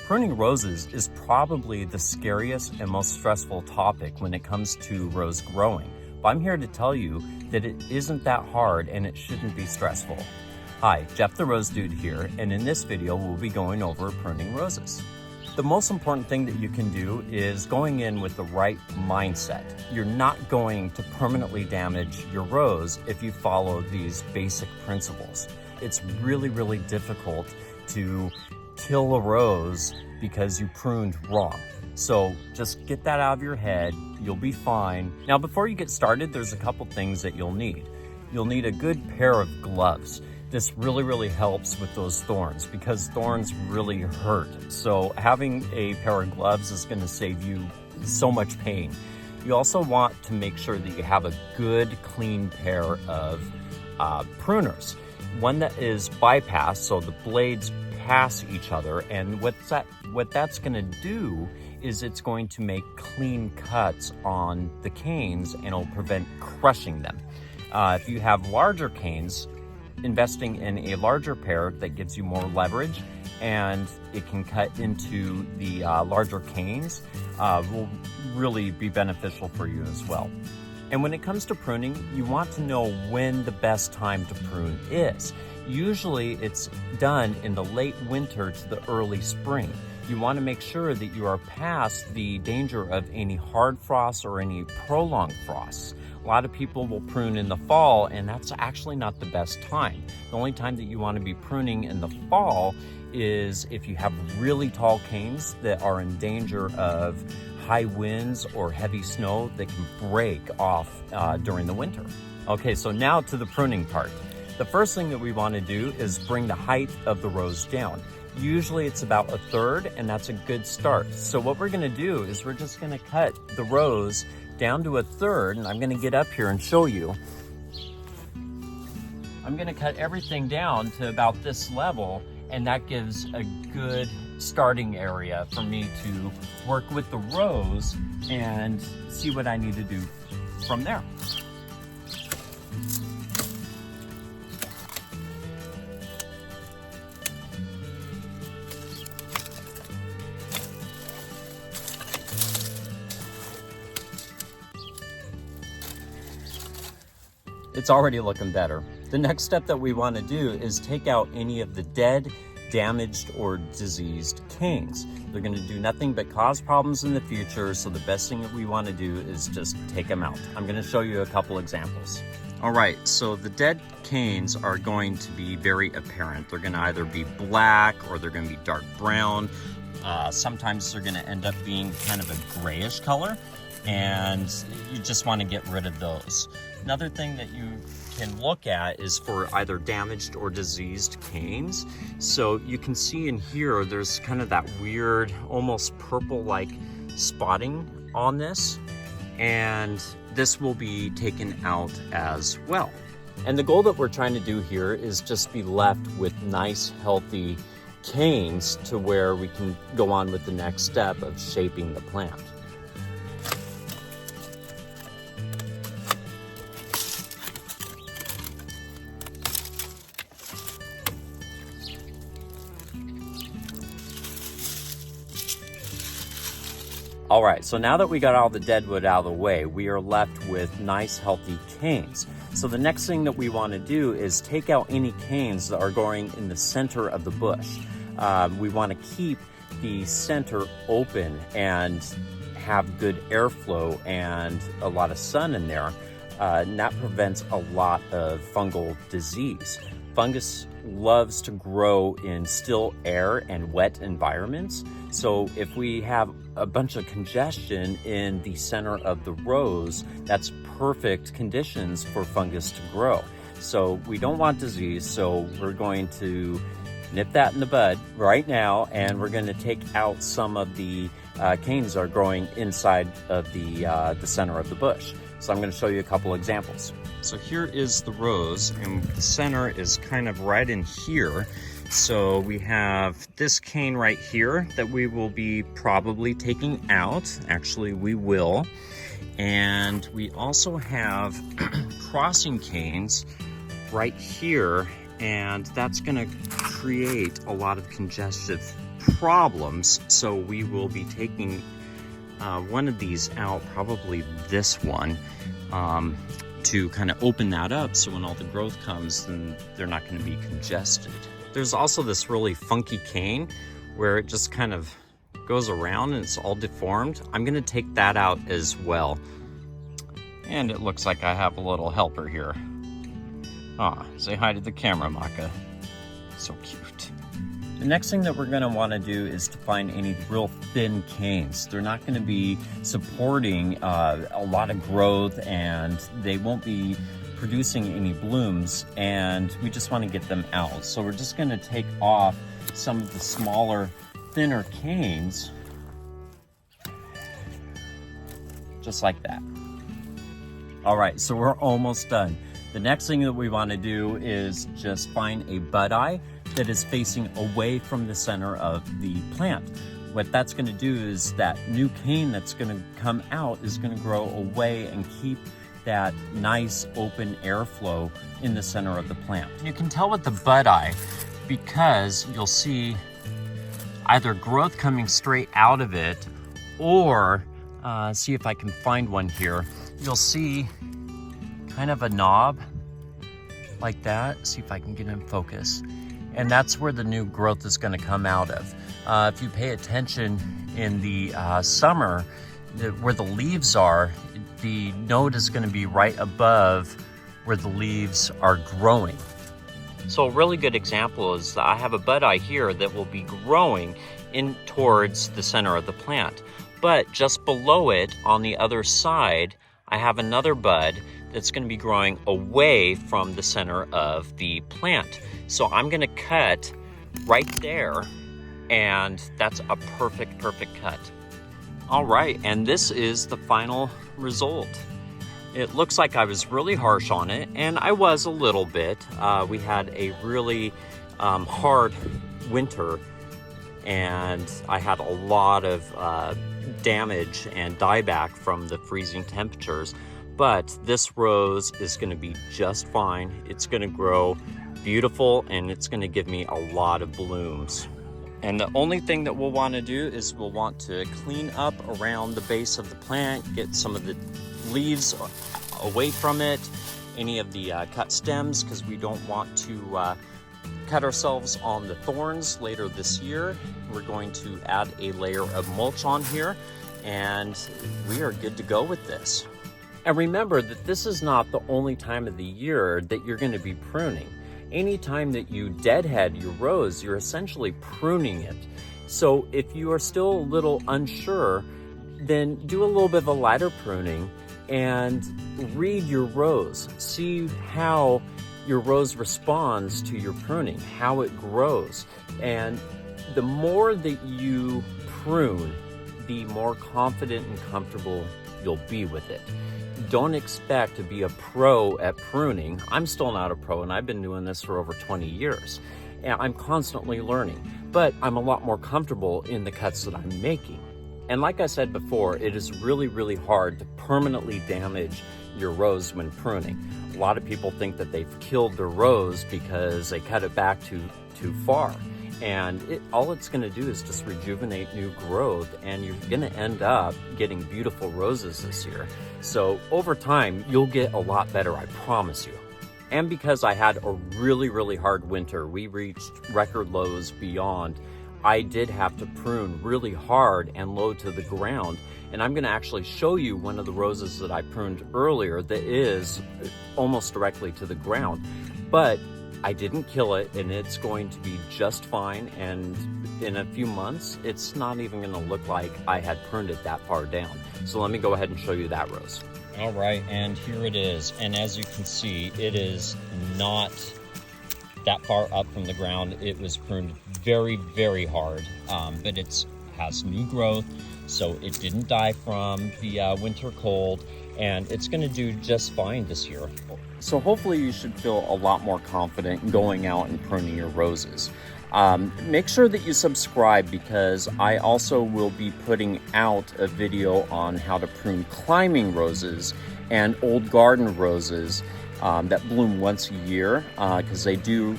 Pruning roses is probably the scariest and most stressful topic when it comes to rose growing, but I'm here to tell you that it isn't that hard and it shouldn't be stressful. Hi, Jeff the Therosedude here, and in this video we'll be going over pruning roses. The most important thing that you can do is going in with the right mindset. You're not going to permanently damage your rose if you follow these basic principles. It's really difficult to kill a rose because you pruned wrong. So just get that out of your head, you'll be fine. Now before you get started, there's a couple things that you'll need. You'll need a good pair of gloves. This really helps with those thorns because thorns really hurt. So having a pair of gloves is going to save you so much pain. You also want to make sure that you have a good clean pair of pruners. One that is bypassed, so the blades pass each other, and what that's going to do is it's going to make clean cuts on the canes and it'll prevent crushing them. If you have larger canes, investing in a larger pair that gives you more leverage and it can cut into the larger canes will really be beneficial for you as well. And when it comes to pruning, you want to know when the best time to prune is. Usually it's done in the late winter to the early spring. You want to make sure that you are past the danger of any hard frost or any prolonged frosts. A lot of people will prune in the fall, and that's actually not the best time. The only time that you want to be pruning in the fall is if you have really tall canes that are in danger of high winds or heavy snow that can break off during the winter. Okay, so now to the pruning part. The first thing that we want to do is bring the height of the rose down. Usually it's about 1/3, and that's a good start. So what we're going to do is we're just going to cut the rose down to 1/3, and I'm going to get up here and show you. I'm going to cut everything down to about this level, and that gives a good starting area for me to work with the rose and see what I need to do from there. It's already looking better. The next step that we want to do is take out any of the dead, damaged, or diseased canes. They're going to do nothing but cause problems in the future, so the best thing that we want to do is just take them out. I'm going to show you a couple examples. All right, so the dead canes are going to be very apparent. They're going to either be black or they're going to be dark brown. Sometimes they're going to end up being kind of a grayish color, and you just want to get rid of those. Another thing that you can look at is for either damaged or diseased canes. So you can see in here, there's kind of that weird, almost purple-like spotting on this, and this will be taken out as well. And the goal that we're trying to do here is just be left with nice, healthy canes to where we can go on with the next step of shaping the plant. All right, so now that we got all the dead wood out of the way, we are left with nice, healthy canes. So the next thing that we want to do is take out any canes that are going in the center of the bush. We want to keep the center open and have good airflow and a lot of sun in there. And that prevents a lot of fungal disease. Fungus loves to grow in still air and wet environments. So if we have a bunch of congestion in the center of the rose, that's perfect conditions for fungus to grow. So we don't want disease, so we're going to nip that in the bud right now, and we're going to take out some of the canes that are growing inside of the center of the bush. So I'm going to show you a couple examples. So here is the rose, and the center is kind of right in here. So we have this cane right here that we will be probably taking out. Actually, we will. And we also have crossing canes right here, and that's going to create a lot of congestive problems. So we will be taking one of these out, probably this one, to kind of open that up so when all the growth comes, then they're not going to be congested. There's also this really funky cane where it just kind of goes around and it's all deformed. I'm going to take that out as well. And it looks like I have a little helper here. Say hi to the camera, Maka. So cute. The next thing that we're going to want to do is to find any real thin canes. They're not going to be supporting a lot of growth, and they won't be producing any blooms, and we just want to get them out. So we're just going to take off some of the smaller, thinner canes, just like that. All right, so we're almost done. The next thing that we want to do is just find a bud eye that is facing away from the center of the plant. What that's going to do is that new cane that's going to come out is going to grow away and keep that nice open airflow in the center of the plant. You can tell with the bud eye because you'll see either growth coming straight out of it, or see if I can find one here. You'll see kind of a knob like that. See if I can get in focus. And that's where the new growth is going to come out of. If you pay attention in the summer, where the leaves are, the node is going to be right above where the leaves are growing. So a really good example is that I have a bud eye here that will be growing in towards the center of the plant. But just below it on the other side, I have another bud that's going to be growing away from the center of the plant. So I'm going to cut right there, and that's a perfect cut. All right, and this is the final result. It looks like I was really harsh on it, and I was a little bit. We had a really hard winter, and I had a lot of damage and dieback from the freezing temperatures. But this rose is going to be just fine. It's going to grow beautiful, and it's going to give me a lot of blooms. And the only thing that we'll want to do is we'll want to clean up around the base of the plant, get some of the leaves away from it, any of the cut stems, because we don't want to cut ourselves on the thorns later this year. We're going to add a layer of mulch on here, and we are good to go with this. And remember that this is not the only time of the year that you're going to be pruning. Anytime that you deadhead your rose, you're essentially pruning it. So if you are still a little unsure, then do a little bit of a lighter pruning and read your rose. See how your rose responds to your pruning, how it grows. And the more that you prune, the more confident and comfortable you'll be with it. Don't expect to be a pro at pruning. I'm still not a pro, and I've been doing this for over 20 years. And I'm constantly learning, but I'm a lot more comfortable in the cuts that I'm making. And like I said before, it is really, really hard to permanently damage your rose when pruning. A lot of people think that they've killed their rose because they cut it back too far. And all it's going to do is just rejuvenate new growth, and you're going to end up getting beautiful roses this year. So over time, you'll get a lot better, I promise you. And because I had a really, really hard winter, we reached record lows beyond. I did have to prune really hard and low to the ground. And I'm going to actually show you one of the roses that I pruned earlier that is almost directly to the ground. But I didn't kill it, and it's going to be just fine. And in a few months, it's not even going to look like I had pruned it that far down. So let me go ahead and show you that rose. All right, and here it is. And as you can see, it is not that far up from the ground. It was pruned very, very hard, but it has new growth, so it didn't die from the winter cold, and it's going to do just fine this year. So hopefully you should feel a lot more confident going out and pruning your roses. Make sure that you subscribe, because I also will be putting out a video on how to prune climbing roses and old garden roses that bloom once a year, because they do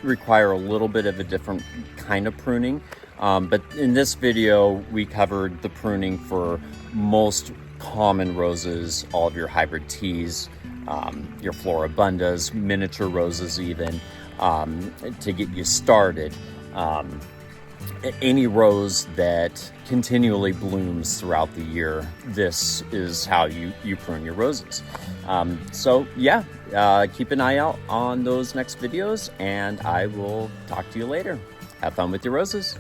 require a little bit of a different kind of pruning. But in this video, we covered the pruning for most common roses, all of your hybrid teas, your floribundas, miniature roses even, to get you started. Any rose that continually blooms throughout the year, this is how you prune your roses. So yeah, keep an eye out on those next videos, and I will talk to you later. Have fun with your roses.